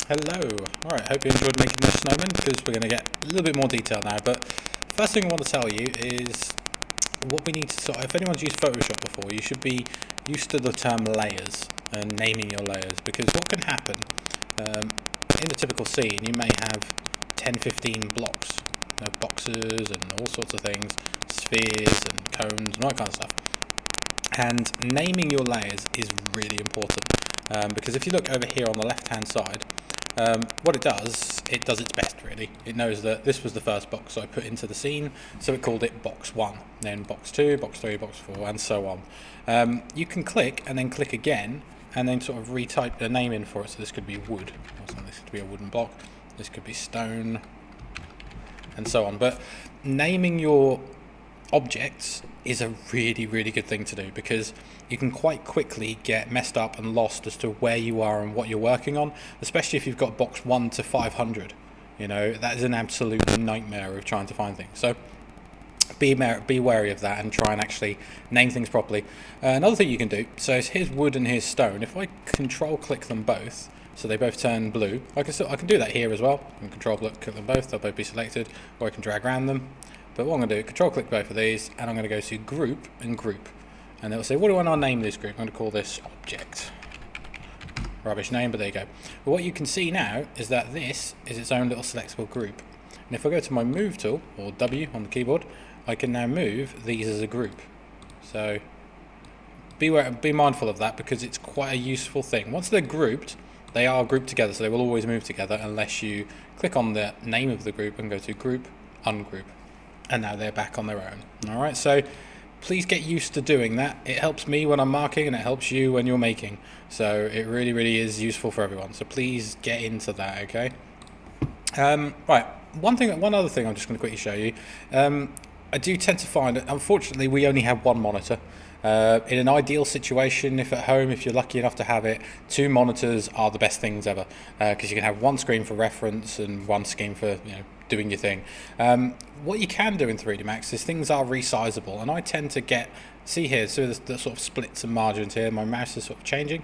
Hello. Alright, hope you enjoyed making the snowman because we're going to get a little bit more detail now. But first thing I want to tell you is what we need to sort. If anyone's used Photoshop before, you should be used to the term layers and naming your layers, because what can happen in the typical scene, you may have 10-15 blocks, boxes and all sorts of things, spheres and cones and all that kind of stuff. And naming your layers is really important, because if you look over here on the left hand side, what it does its best really. It knows that this was the first box I put into the scene, so it called it box 1, then box 2, box 3, box 4, and so on. You can click and then click again and then sort of retype the name in for it. So this could be wood, or something. This could be a wooden block, this could be stone, and so on. But naming your objects is a really good thing to do, because you can quite quickly get messed up and lost as to where you are and what you're working on, especially if you've got box 1 to 500. That is an absolute nightmare of trying to find things. So be wary of that and try and actually name things properly. Another thing you can do, so here's wood and here's stone. If I control click them both so they both turn blue, I can do that here as well. I can control click them both, they'll both be selected, or I can drag around them. But what I'm going to do, control click both of these, and I'm going to go to group and group. And it'll say, what do I want to name this group? I'm going to call this object. Rubbish name, but there you go. But what you can see now is that this is its own little selectable group. And if I go to my move tool, or W on the keyboard, I can now move these as a group. So be mindful of that, because it's quite a useful thing. Once they're grouped, they are grouped together, so they will always move together unless you click on the name of the group and go to group, ungroup. And now they're back on their own. Alright, so please get used to doing that. It helps me when I'm marking, and it helps you when you're making. So it really is useful for everyone. So please get into that, okay? Right, one other thing I'm just going to quickly show you. I do tend to find that, unfortunately, we only have one monitor. In an ideal situation, if at home, if you're lucky enough to have it, 2 monitors are the best things ever, because you can have one screen for reference and one screen for doing your thing. What you can do in 3DMax is things are resizable, and I tend to see here, so there's the sort of splits and margins here. My mouse is sort of changing.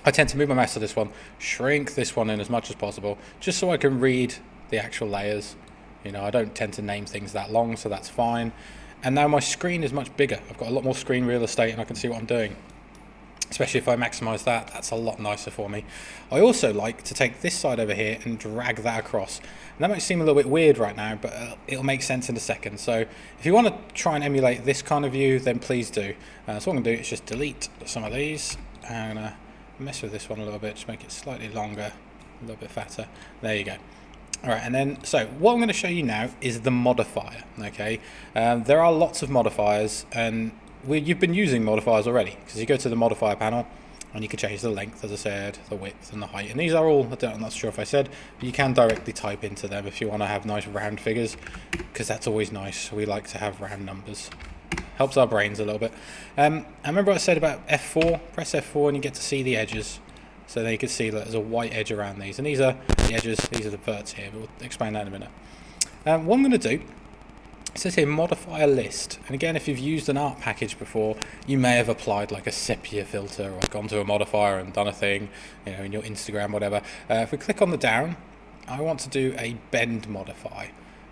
I tend to move my mouse to this one, shrink this one in as much as possible, just so I can read the actual layers. I don't tend to name things that long, so that's fine. And now my screen is much bigger. I've got a lot more screen real estate, and I can see what I'm doing. Especially if I maximize that, that's a lot nicer for me. I also like to take this side over here and drag that across. And that might seem a little bit weird right now, but it'll make sense in a second. So if you want to try and emulate this kind of view, then please do. So what I'm going to do is just delete some of these. I'm going to mess with this one a little bit, just make it slightly longer, a little bit fatter. There you go. Alright, and then, so what I'm going to show you now is the modifier, okay? There are lots of modifiers, and you've been using modifiers already, because you go to the modifier panel, and you can change the length, as I said, the width, and the height. And these are all, I'm not sure if I said, but you can directly type into them if you want to have nice round figures, because that's always nice. We like to have round numbers. Helps our brains a little bit. I remember I said about F4, press F4 and you get to see the edges. So then you can see that there's a white edge around these. And these are the edges, these are the verts here, but we'll explain that in a minute. What I'm going to do, it says here Modifier List. And again, if you've used an art package before, you may have applied like a sepia filter or gone to a modifier and done a thing, in your Instagram, whatever. If we click on the down, I want to do a bend modify.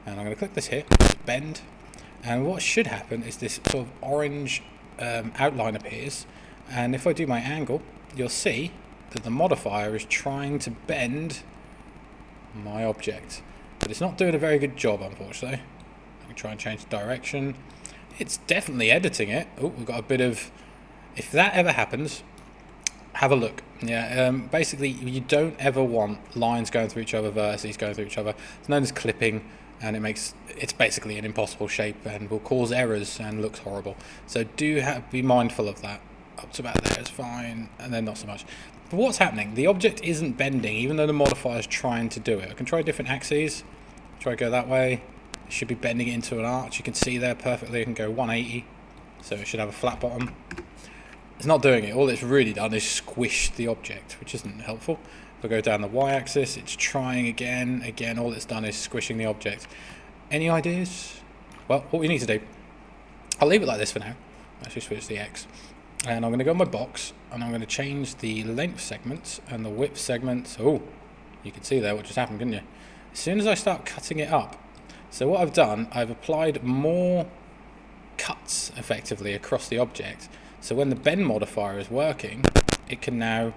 And I'm going to click this here, bend. And what should happen is this sort of orange outline appears. And if I do my angle, you'll see that the modifier is trying to bend my object, but it's not doing a very good job, unfortunately. I can try and change the direction. It's definitely editing it. Oh, we've got a bit of, if that ever happens, have a look. Yeah, basically you don't ever want lines going through each other, vertices going through each other. It's known as clipping, and it's basically an impossible shape and will cause errors and looks horrible. So be mindful of that. Up to about there is fine, and then not so much. But what's happening? The object isn't bending, even though the modifier is trying to do it. I can try different axes. Try to go that way. It should be bending it into an arch. You can see there perfectly. I can go 180, so it should have a flat bottom. It's not doing it. All it's really done is squish the object, which isn't helpful. If I go down the y-axis, it's trying again. Again, all it's done is squishing the object. Any ideas? Well, what we need to do, I'll leave it like this for now. Actually switch the X. And I'm going to go on my box, and I'm going to change the length segments and the width segments. Oh, You could see there what just happened, couldn't you? As soon as I start cutting it up, so what I've done, I've applied more cuts effectively across the object. So when the bend modifier is working, it can now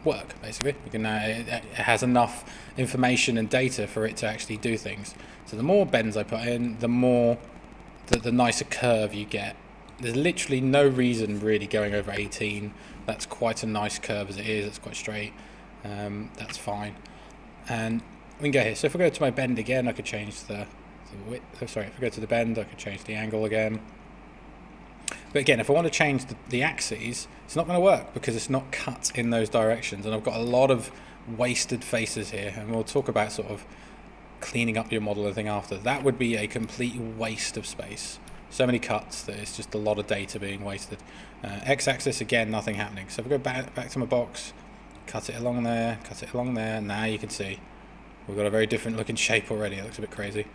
work, basically. You can now, it has enough information and data for it to actually do things. So the more bends I put in, the more, the nicer curve you get. There's literally no reason really going over 18. That's quite a nice curve as it is. It's quite straight. That's fine. And we can go here. So if I go to my bend again, I could change the width. Oh, sorry, if I go to the bend, I could change the angle again. But again, if I want to change the axes, it's not going to work because it's not cut in those directions. And I've got a lot of wasted faces here. And we'll talk about sort of cleaning up your model and thing after. That would be a complete waste of space. So many cuts that it's just a lot of data being wasted. X-axis, again, nothing happening. So if I go back to my box, cut it along there, now you can see we've got a very different looking shape already. It looks a bit crazy.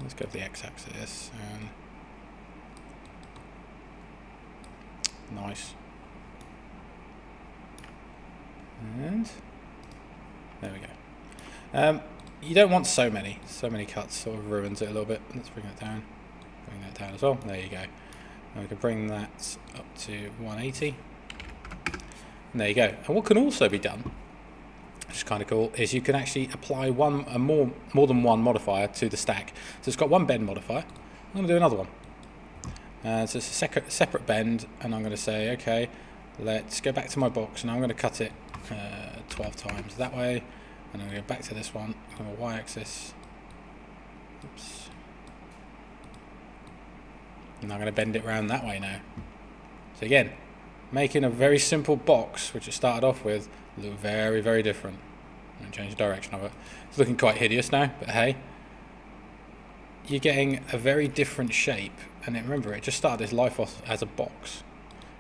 Let's go with the X-axis. Nice. And there we go. You don't want so many cuts, sort of ruins it a little bit. Let's bring that down as well. There you go. And we can bring that up to 180. And there you go. And what can also be done, which is kind of cool, is you can actually apply more than one modifier to the stack. So it's got one bend modifier. I'm going to do another one. So it's a separate bend, and I'm going to say, okay, let's go back to my box, and I'm going to cut it 12 times that way. And I'm going to go back to this one on the y-axis. Oops. And I'm going to bend it around that way now. So again, making a very simple box, which it started off with, look very, very different. I'm going to change the direction of it. It's looking quite hideous now, but hey. You're getting a very different shape. And then remember, it just started its life off as a box.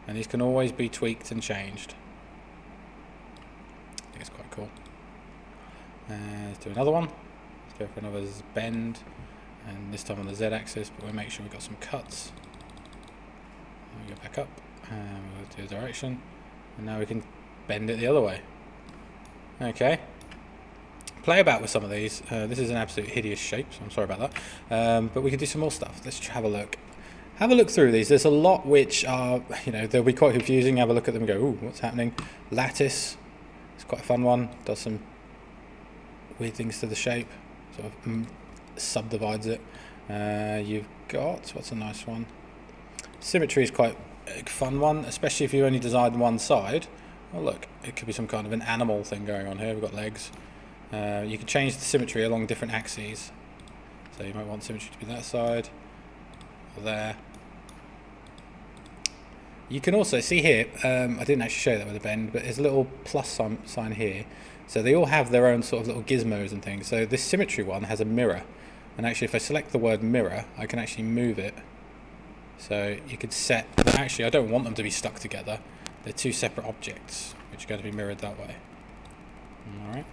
And these can always be tweaked and changed. I think it's quite cool. Let's do another one. Let's go for another bend, and this time on the Z-axis, but we'll make sure we've got some cuts. We'll go back up, and we'll do a direction, and now we can bend it the other way. Okay. Play about with some of these. This is an absolute hideous shape, so I'm sorry about that. But we can do some more stuff. Let's have a look. Have a look through these. There's a lot which are, they'll be quite confusing. Have a look at them and go, ooh, what's happening? Lattice. It's quite a fun one. Does some weird things to the shape, sort of subdivides it. You've got, what's a nice one? Symmetry is quite a fun one, especially if you only design one side. Oh look, it could be some kind of an animal thing going on here. We've got legs. You can change the symmetry along different axes. So you might want symmetry to be that side, or there. You can also see here, I didn't actually show that with a bend, but there's a little plus sign here. So they all have their own sort of little gizmos and things. So this symmetry one has a mirror. And actually if I select the word mirror, I can actually move it. So you could set, but actually I don't want them to be stuck together. They're two separate objects, which are going to be mirrored that way. Alright.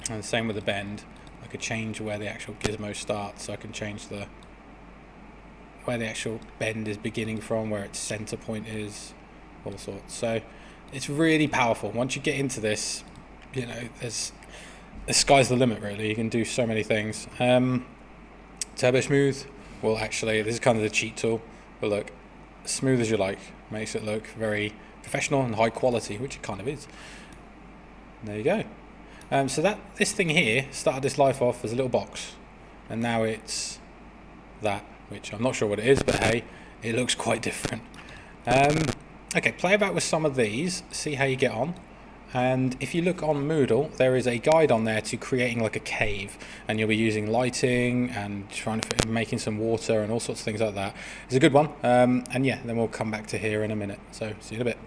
And the same with the bend. I could change where the actual gizmo starts. So I can change where the actual bend is beginning from, where its center point is, all sorts. So it's really powerful. Once you get into this, the sky's the limit really. You can do so many things. Turbo smooth, well actually this is kind of the cheat tool, but look, smooth as you like, makes it look very professional and high quality, which it kind of is. And there you go. So this thing here started its life off as a little box, and now it's that, which I'm not sure what it is, but hey, it looks quite different. Okay, play about with some of these, see how you get on. And if you look on Moodle, there is a guide on there to creating like a cave, and you'll be using lighting and making some water and all sorts of things like that. It's a good one. And yeah, then we'll come back to here in a minute. So see you in a bit.